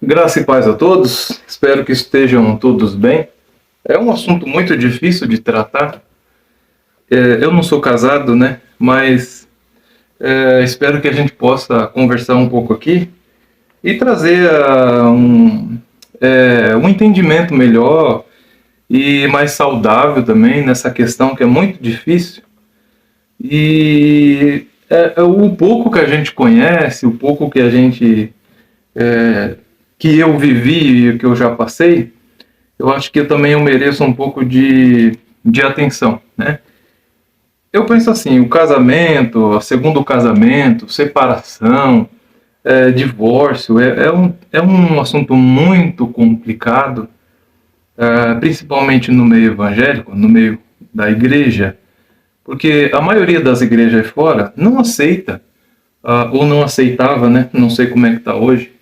Graça e paz a todos, espero que estejam todos bem. É um assunto muito difícil de tratar. Eu não sou casado, né? Mas espero que a gente possa conversar um pouco aqui e trazer um entendimento melhor e mais saudável também nessa questão que é muito difícil. E o pouco que a gente conhece, o pouco que a gente que eu vivi e que eu já passei, eu acho que eu mereço um pouco de atenção, né? Eu penso assim, o casamento, segundo o casamento, separação, divórcio, é um assunto muito complicado, principalmente no meio evangélico, no meio da igreja, porque a maioria das igrejas aí fora não aceita, ou não aceitava, né? Não sei como é que está hoje,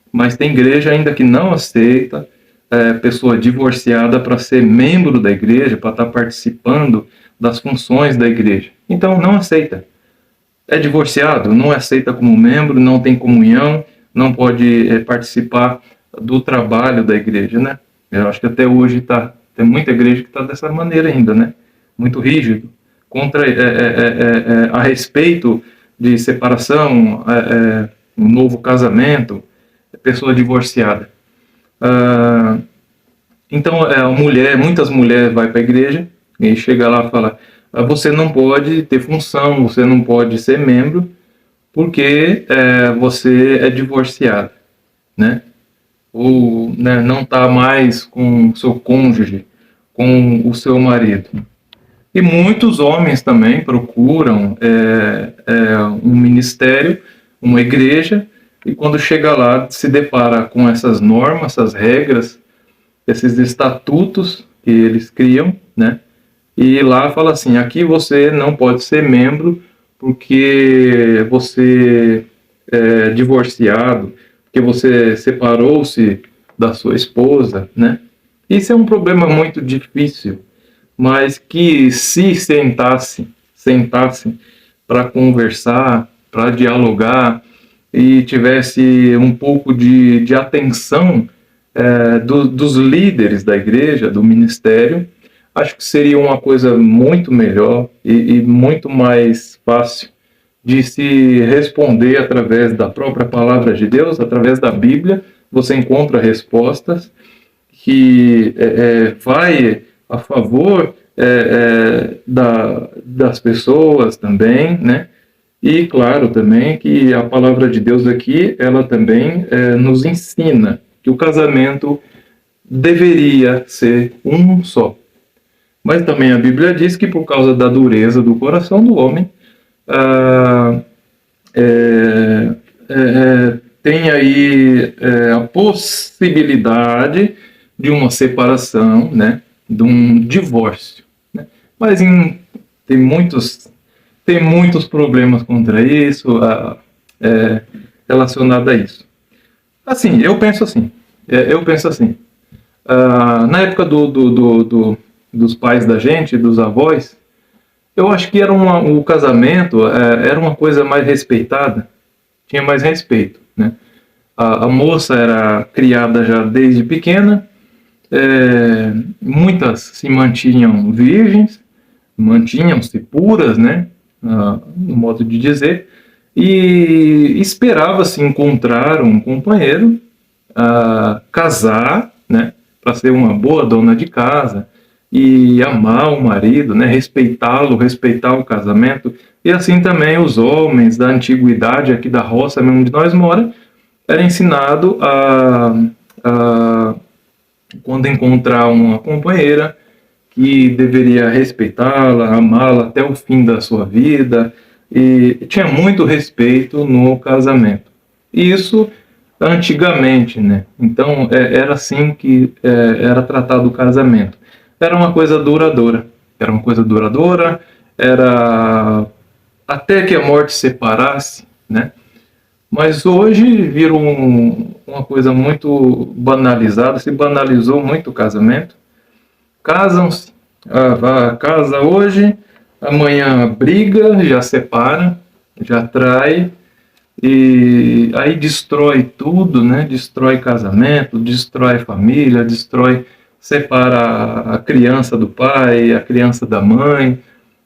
mas tem igreja ainda que não aceita pessoa divorciada para ser membro da igreja, para estar participando das funções da igreja. Então, não aceita. É divorciado, não aceita como membro, não tem comunhão, não pode participar do trabalho da igreja, né? Eu acho que até hoje tem muita igreja que está dessa maneira ainda, né? Muito rígido, a respeito de separação, um novo casamento, pessoa divorciada. Então, muitas mulheres vão para a igreja e chega lá e fala: você não pode ter função, você não pode ser membro, porque você é divorciado, né? Ou né, não está mais com o seu cônjuge, com o seu marido. E muitos homens também procuram um ministério, uma igreja, e quando chega lá se depara com essas normas, essas regras, esses estatutos que eles criam, né? E lá fala assim: aqui você não pode ser membro porque você é divorciado, porque você separou-se da sua esposa, né? Isso é um problema muito difícil, mas que se sentasse para conversar, para dialogar e tivesse um pouco de atenção dos líderes da igreja, do ministério, acho que seria uma coisa muito melhor e muito mais fácil de se responder através da própria palavra de Deus, através da Bíblia. Você encontra respostas que vai a favor das pessoas também, né? E claro também que a palavra de Deus aqui, ela também nos ensina que o casamento deveria ser um só. Mas também a Bíblia diz que por causa da dureza do coração do homem, tem aí a possibilidade de uma separação, né, de um divórcio, né? Mas tem muitos problemas contra isso, relacionado a isso. Assim, eu penso assim. Na época dos pais da gente, dos avós, eu acho que o casamento era uma coisa mais respeitada, tinha mais respeito, né? A moça era criada já desde pequena, muitas se mantinham virgens, mantinham-se puras, né? No modo de dizer, e esperava-se encontrar um companheiro, casar, né? Para ser uma boa dona de casa e amar o marido, né? Respeitá-lo, respeitar o casamento. E assim também os homens da antiguidade, aqui da roça mesmo onde nós moramos, era ensinado quando encontrar uma companheira, que deveria respeitá-la, amá-la até o fim da sua vida, e tinha muito respeito no casamento. E isso antigamente, né? Então era assim que era tratado o casamento. Era uma coisa duradoura, era até que a morte separasse, né? Mas hoje virou uma coisa muito banalizada, se banalizou muito o casamento. Casam-se, casa hoje, amanhã briga, já separa, já trai, E aí destrói tudo, né? Destrói casamento, destrói família, separa a criança do pai, a criança da mãe,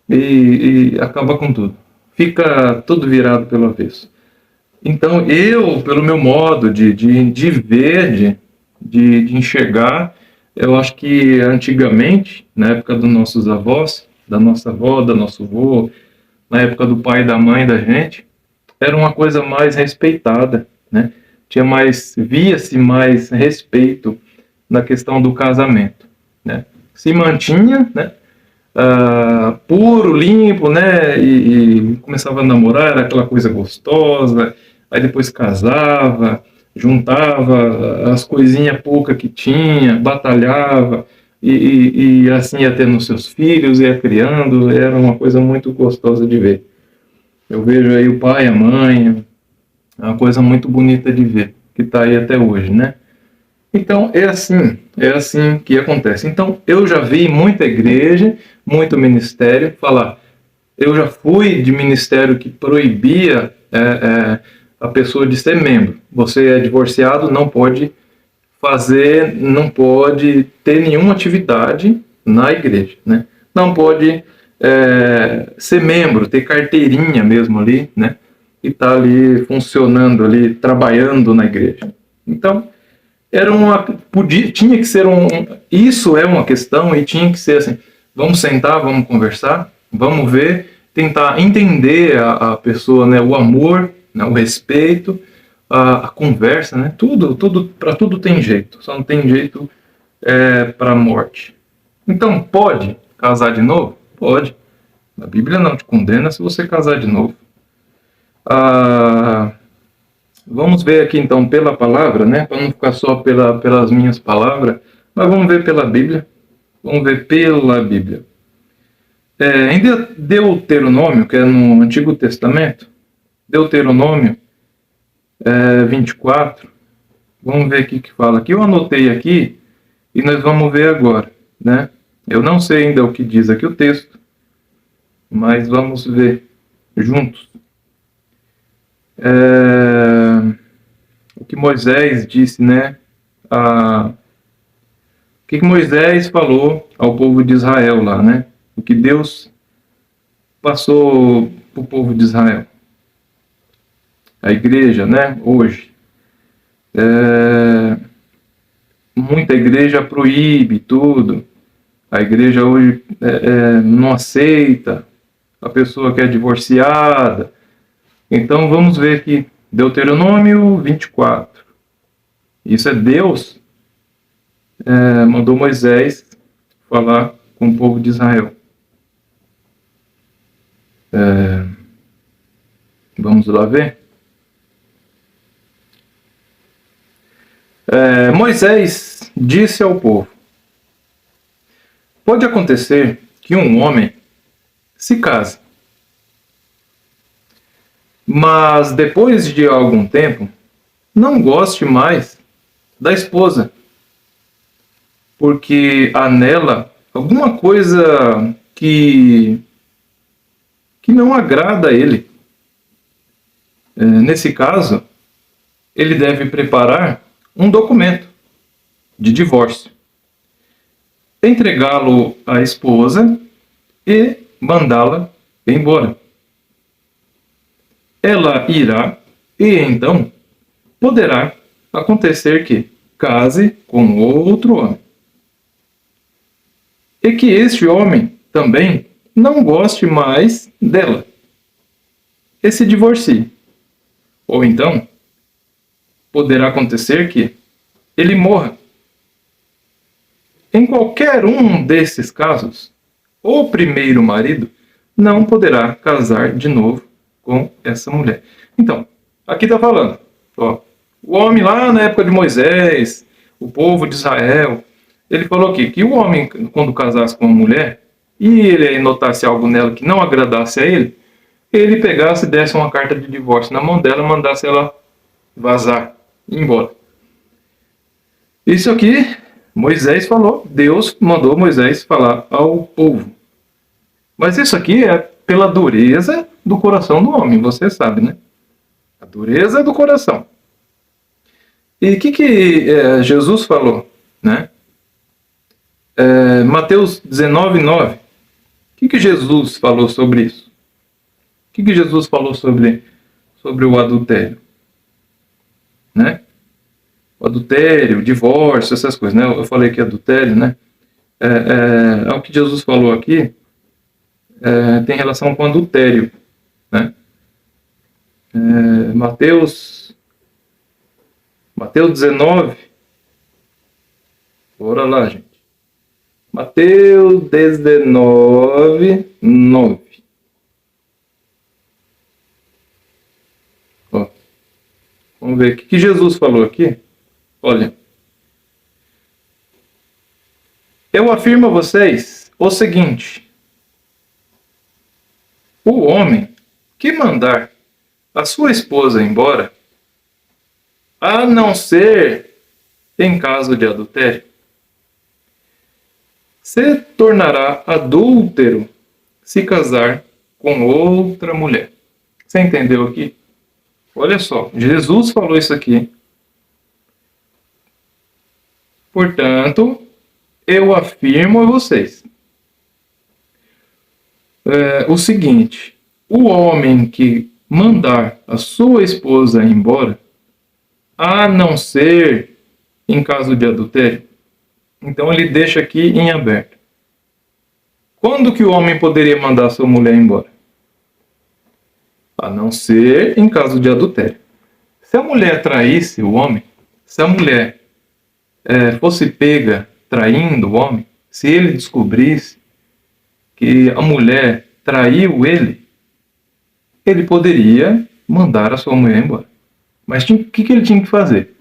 e acaba com tudo. Fica tudo virado pelo avesso. Então eu, pelo meu modo de ver, de enxergar, eu acho que antigamente, na época dos nossos avós, da nossa avó, da nosso avô, na época do pai e da mãe da gente, era uma coisa mais respeitada, né? Via-se mais respeito na questão do casamento, né? Se mantinha, né? Puro, limpo, né? E começava a namorar, era aquela coisa gostosa, aí depois casava, juntava as coisinhas poucas que tinha, batalhava, e assim ia tendo seus filhos, ia criando, era uma coisa muito gostosa de ver. Eu vejo aí o pai, a mãe, é uma coisa muito bonita de ver, que está aí até hoje, né? Então, é assim que acontece. Então, eu já vi muita igreja, muito ministério falar. Eu já fui de ministério que proibia a pessoa de ser membro. Você é divorciado, não pode não pode ter nenhuma atividade na igreja, né? Não pode ser membro, ter carteirinha mesmo ali, né? E tá ali funcionando ali, trabalhando na igreja. Então, tinha que ser isso é uma questão e tinha que ser assim, vamos sentar, vamos conversar, vamos ver, tentar entender a pessoa, né, o amor, né, o respeito, a conversa, né, para tudo tem jeito, só não tem jeito para a morte. Então, pode casar de novo? Pode. A Bíblia não te condena se você casar de novo. Vamos ver aqui então pela palavra, né? Para não ficar só pelas minhas palavras, mas vamos ver pela Bíblia. Vamos ver pela Bíblia. Em Deuteronômio, que é no Antigo Testamento, Deuteronômio 24, vamos ver aqui o que fala. Aqui eu anotei aqui e nós vamos ver agora, né? Eu não sei ainda o que diz aqui o texto, mas vamos ver juntos. O que Moisés disse, né? O que Moisés falou ao povo de Israel lá, né? O que Deus passou para o povo de Israel. A igreja, né? Hoje. Muita igreja proíbe tudo. A igreja hoje não aceita a pessoa que é divorciada. Então vamos ver aqui, Deuteronômio 24. Isso é Deus mandou Moisés falar com o povo de Israel. Vamos lá ver. Moisés disse ao povo: pode acontecer que um homem se case, mas depois de algum tempo não goste mais da esposa, porque há nela alguma coisa que não agrada a ele. Nesse caso, ele deve preparar um documento de divórcio, entregá-lo à esposa e mandá-la embora. Ela irá e então poderá acontecer que case com outro homem. E que este homem também não goste mais dela e se divorcie. Ou então, poderá acontecer que ele morra. Em qualquer um desses casos, o primeiro marido não poderá casar de novo com essa mulher. Então, aqui está falando, o homem lá na época de Moisés, o povo de Israel, ele falou aqui que o homem, quando casasse com uma mulher, e ele notasse algo nela que não agradasse a ele pegasse e desse uma carta de divórcio na mão dela, mandasse ela vazar, ir embora. Isso aqui, Moisés falou, Deus mandou Moisés falar ao povo. Mas isso aqui é pela dureza do coração do homem, você sabe, né? A dureza do coração. E o que Jesus falou? Né? Mateus 19:9. O que Jesus falou sobre isso? O que Jesus falou sobre o adultério? Né? O adultério, o divórcio, essas coisas. Né? Eu falei que adultério, né? O que Jesus falou aqui tem relação com adultério. Né? Mateus 19. Bora lá, gente. Mateus 19:9. Ó, vamos ver o que Jesus falou aqui. Olha. Eu afirmo a vocês o seguinte: o homem que mandar a sua esposa embora, a não ser em caso de adultério, se tornará adúltero se casar com outra mulher. Você entendeu aqui? Olha só, Jesus falou isso aqui. Portanto, eu afirmo a vocês o seguinte: o homem que mandar a sua esposa embora, a não ser em caso de adultério, então ele deixa aqui em aberto. Quando que o homem poderia mandar sua mulher embora? A não ser em caso de adultério. Se a mulher traísse o homem, se a mulher fosse pega traindo o homem, se ele descobrisse que a mulher traiu ele, ele poderia mandar a sua mulher embora. Mas o que ele tinha que fazer?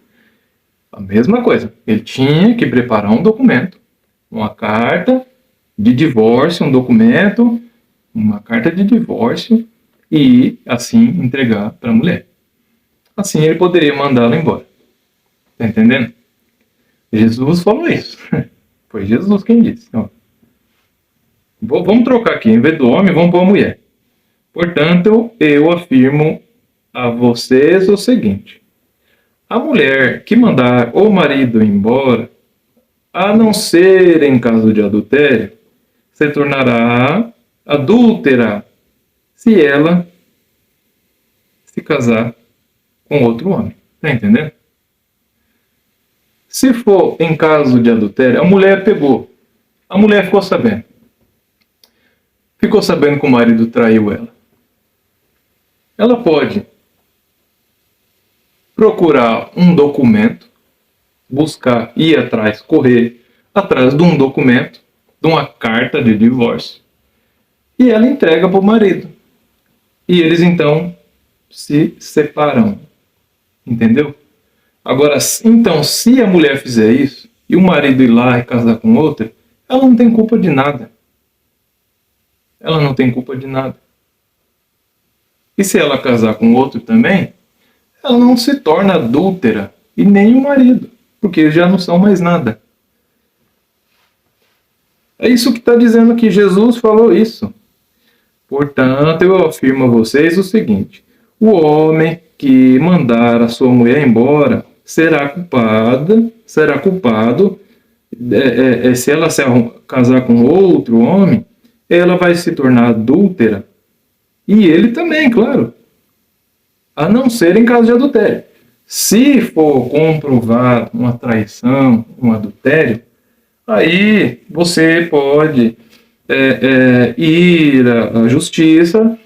A mesma coisa. Ele tinha que preparar um documento, uma carta de divórcio, uma carta de divórcio, e assim entregar para a mulher. Assim ele poderia mandá-la embora. Está entendendo? Jesus falou isso. Foi Jesus quem disse. Ó. Vamos trocar aqui. Em vez do homem, vamos pôr a mulher. Portanto, eu afirmo a vocês o seguinte: a mulher que mandar o marido embora, a não ser em caso de adultério, se tornará adúltera se ela se casar com outro homem. Está entendendo? Se for em caso de adultério, a mulher pegou. A mulher ficou sabendo. Ficou sabendo que o marido traiu ela. Ela pode procurar um documento, buscar, ir atrás, correr atrás de um documento, de uma carta de divórcio, e ela entrega para o marido. E eles então se separam. Entendeu? Agora, então, se a mulher fizer isso, e o marido ir lá e casar com outra, ela não tem culpa de nada. Ela não tem culpa de nada. E se ela casar com outro também, ela não se torna adúltera, e nem o marido, porque eles já não são mais nada. É isso que está dizendo aqui, Jesus falou isso. Portanto, eu afirmo a vocês o seguinte: o homem que mandar a sua mulher embora será culpado se ela se casar com outro homem, ela vai se tornar adúltera. E ele também, claro. A não ser em caso de adultério. Se for comprovado uma traição, um adultério, aí você pode ir à justiça,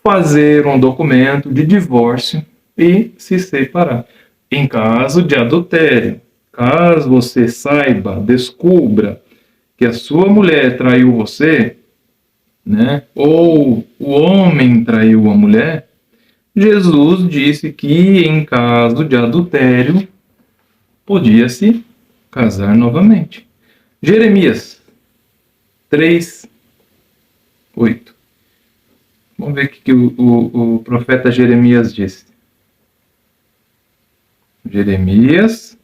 fazer um documento de divórcio e se separar. Em caso de adultério, caso você saiba, descubra que a sua mulher traiu você, né, ou o homem traiu a mulher, Jesus disse que em caso de adultério podia se casar novamente. Jeremias 3:8. Vamos ver o que o profeta Jeremias disse. Jeremias,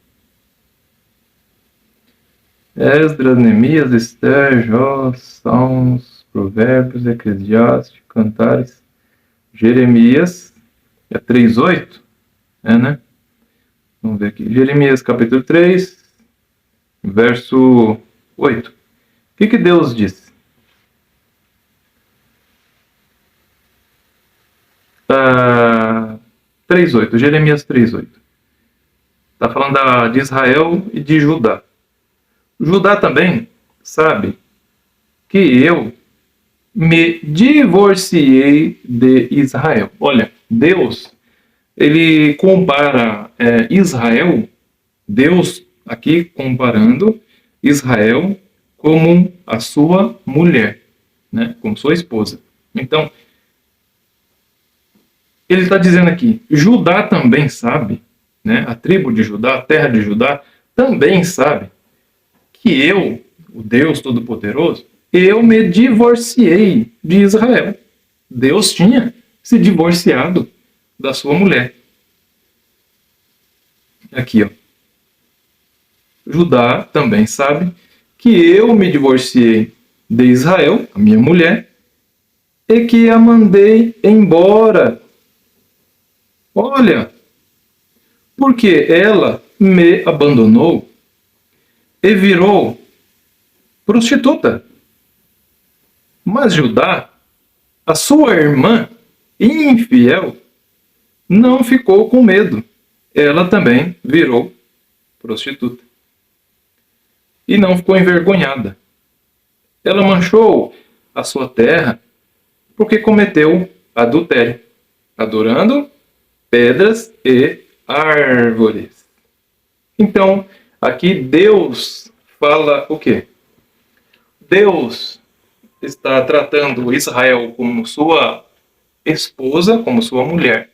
Esdras, Neemias, Esther, Jó, Salmos, Provérbios, Eclesiastes, Cantares. Jeremias É 3:8? É, né? Vamos ver aqui. Jeremias capítulo 3, verso 8. O que Deus disse? 3:8. Jeremias 3:8. Está falando de Israel e de Judá. Judá também sabe que eu me divorciei de Israel. Olha, Deus, ele compara Israel, Deus aqui comparando Israel como a sua mulher, né, como sua esposa. Então, ele está dizendo aqui, Judá também sabe, né, a tribo de Judá, a terra de Judá, também sabe que eu, o Deus Todo-Poderoso, eu me divorciei de Israel. Deus tinha se divorciado da sua mulher. Aqui, ó. Judá também sabe que eu me divorciei de Israel, a minha mulher, e que a mandei embora. Olha, porque ela me abandonou e virou prostituta. Mas Judá, a sua irmã infiel, não ficou com medo. Ela também virou prostituta. E não ficou envergonhada. Ela manchou a sua terra porque cometeu adultério, adorando pedras e árvores. Então, aqui Deus fala o quê? Deus está tratando Israel como sua esposa, como sua mulher.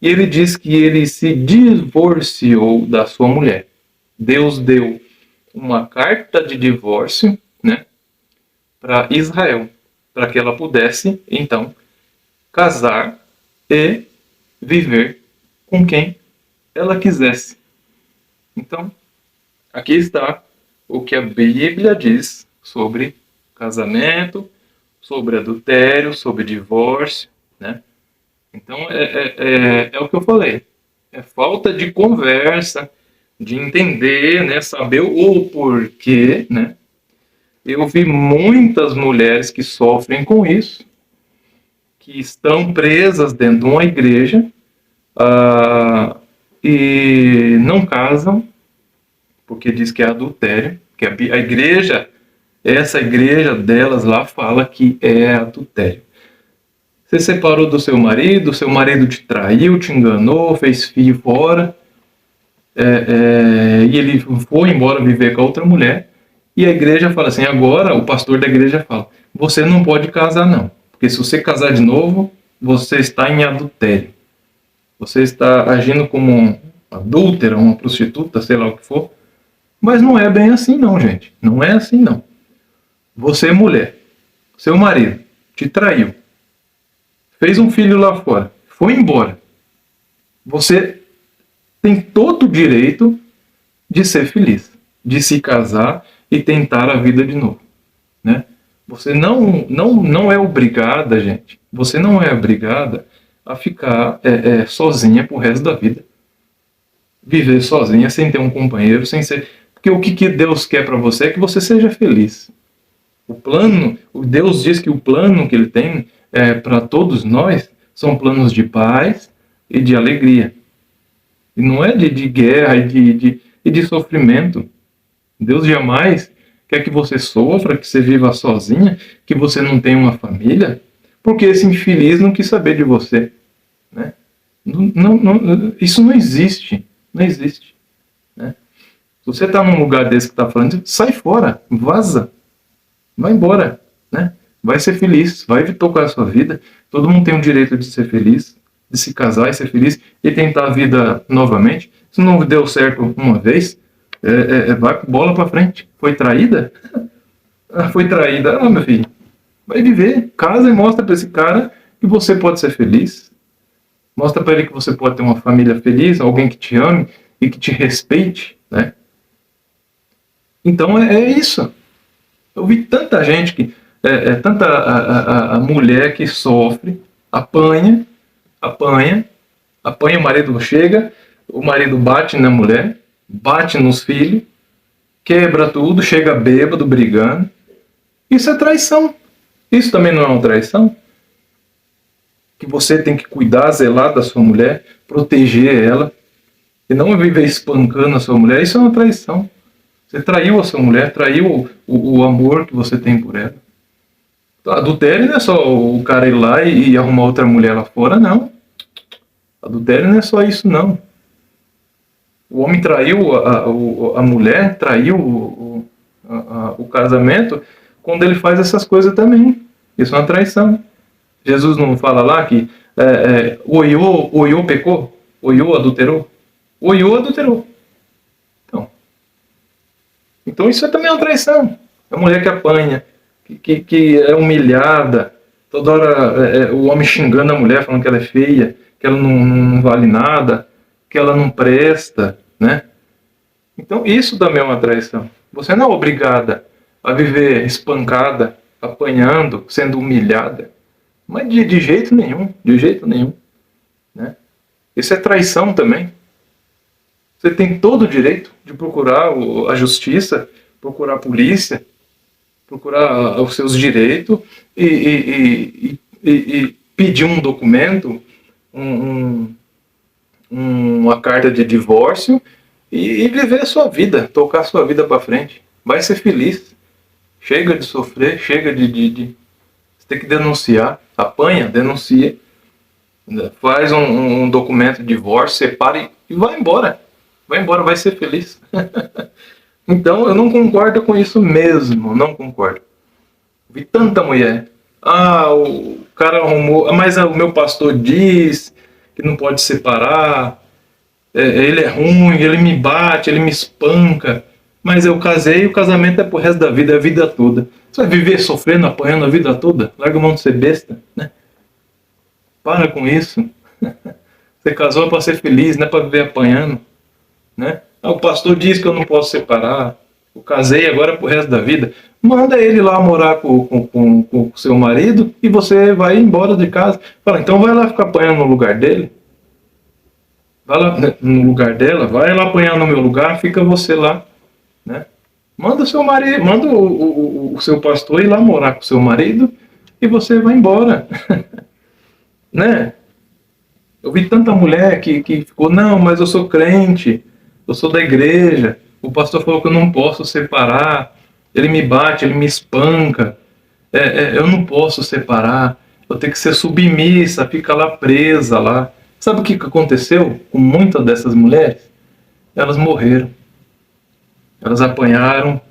E ele diz que ele se divorciou da sua mulher. Deus deu uma carta de divórcio, né, para Israel, para que ela pudesse, então, casar e viver com quem ela quisesse. Então, aqui está o que a Bíblia diz sobre casamento, sobre adultério, sobre divórcio, né? Então, é o que eu falei. É falta de conversa, de entender, né? Saber o porquê, né? Eu vi muitas mulheres que sofrem com isso, que estão presas dentro de uma igreja e não casam, porque diz que é adultério, que a igreja, essa igreja delas lá fala que é adultério. Você separou do seu marido te traiu, te enganou, fez filho fora, e ele foi embora viver com a outra mulher, e a igreja fala assim, agora o pastor da igreja fala, você não pode casar não, porque se você casar de novo, você está em adultério. Você está agindo como uma adúltera, uma prostituta, sei lá o que for. Mas não é bem assim não, gente. Não é assim não. Você é mulher, seu marido te traiu, fez um filho lá fora, foi embora. Você tem todo o direito de ser feliz, de se casar e tentar a vida de novo, né? Você não é obrigada, gente. Você não é obrigada a ficar sozinha pro resto da vida. Viver sozinha, sem ter um companheiro, sem ser... Porque o que Deus quer para você é que você seja feliz. Deus diz que o plano que Ele tem para todos nós são planos de paz e de alegria. E não é de guerra e de sofrimento. Deus jamais quer que você sofra, que você viva sozinha, que você não tenha uma família, porque esse infeliz não quis saber de você, né? Isso não existe. Não existe, né? Se você está num lugar desse que está falando, sai fora, vaza, vai embora, né? Vai ser feliz, vai tocar a sua vida. Todo mundo tem o direito de ser feliz, de se casar e ser feliz e tentar a vida novamente. Se não deu certo uma vez, vai bola para frente. Foi traída? Foi traída. Ah, meu filho, vai viver, casa e mostra para esse cara que você pode ser feliz. Mostra para ele que você pode ter uma família feliz, alguém que te ame e que te respeite, né? Então é isso. Eu vi tanta gente que tanta a mulher que sofre, apanha, Apanha, o marido chega, o marido bate na mulher, bate nos filhos, quebra tudo, chega bêbado, brigando. Isso é traição. Isso também não é uma traição? Que você tem que cuidar, zelar da sua mulher, proteger ela, e não viver espancando a sua mulher. Isso é uma traição. Você traiu a sua mulher, traiu o amor que você tem por ela. Adultério não é só o cara ir lá e arrumar outra mulher lá fora, não. Adultério não é só isso, não. O homem traiu a mulher, traiu o casamento, quando ele faz essas coisas também. Isso é uma traição. Jesus não fala lá que Oiô pecou? Oiô adulterou? Oiô adulterou. Então isso também é uma traição. É uma mulher que apanha, que é humilhada, toda hora o homem xingando a mulher, falando que ela é feia, que ela não vale nada, que ela não presta, né? Então isso também é uma traição. Você não é obrigada a viver espancada, apanhando, sendo humilhada. Mas de jeito nenhum, de jeito nenhum. Né? Isso é traição também. Você tem todo o direito de procurar a justiça, procurar a polícia, procurar os seus direitos e pedir um documento, uma carta de divórcio e viver a sua vida, tocar a sua vida para frente. Vai ser feliz. Chega de sofrer, chega de... Você tem que denunciar. Apanha, denuncia. Faz um documento de divórcio, separa e vai embora. Vai embora, vai ser feliz. Então eu não concordo com isso mesmo, não concordo. Vi tanta mulher. O cara arrumou, mas o meu pastor diz que não pode separar, ele é ruim, ele me bate, ele me espanca. Mas eu casei e o casamento é pro resto da vida, é a vida toda. Você vai viver sofrendo, apanhando a vida toda? Larga a mão de ser besta, né? Para com isso. Você casou para ser feliz, não é para viver apanhando. Né? O pastor diz que eu não posso separar. Eu casei agora pro resto da vida. Manda ele lá morar com o seu marido e você vai embora de casa. Fala, então vai lá ficar apanhando no lugar dele. Vai lá no lugar dela, vai lá apanhar no meu lugar, fica você lá. Né? Manda o seu marido, manda o seu pastor ir lá morar com o seu marido e você vai embora. Né? Eu vi tanta mulher que ficou, não, mas eu sou crente, eu sou da igreja, o pastor falou que eu não posso separar, ele me bate, ele me espanca, eu não posso separar, eu tenho que ser submissa, fica lá presa lá. Sabe o que aconteceu com muitas dessas mulheres? Elas morreram, elas apanharam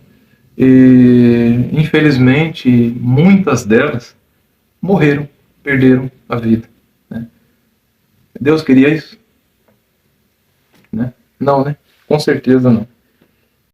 e infelizmente muitas delas morreram, perderam a vida. Né? Deus queria isso? Né? Não, né? Com certeza não.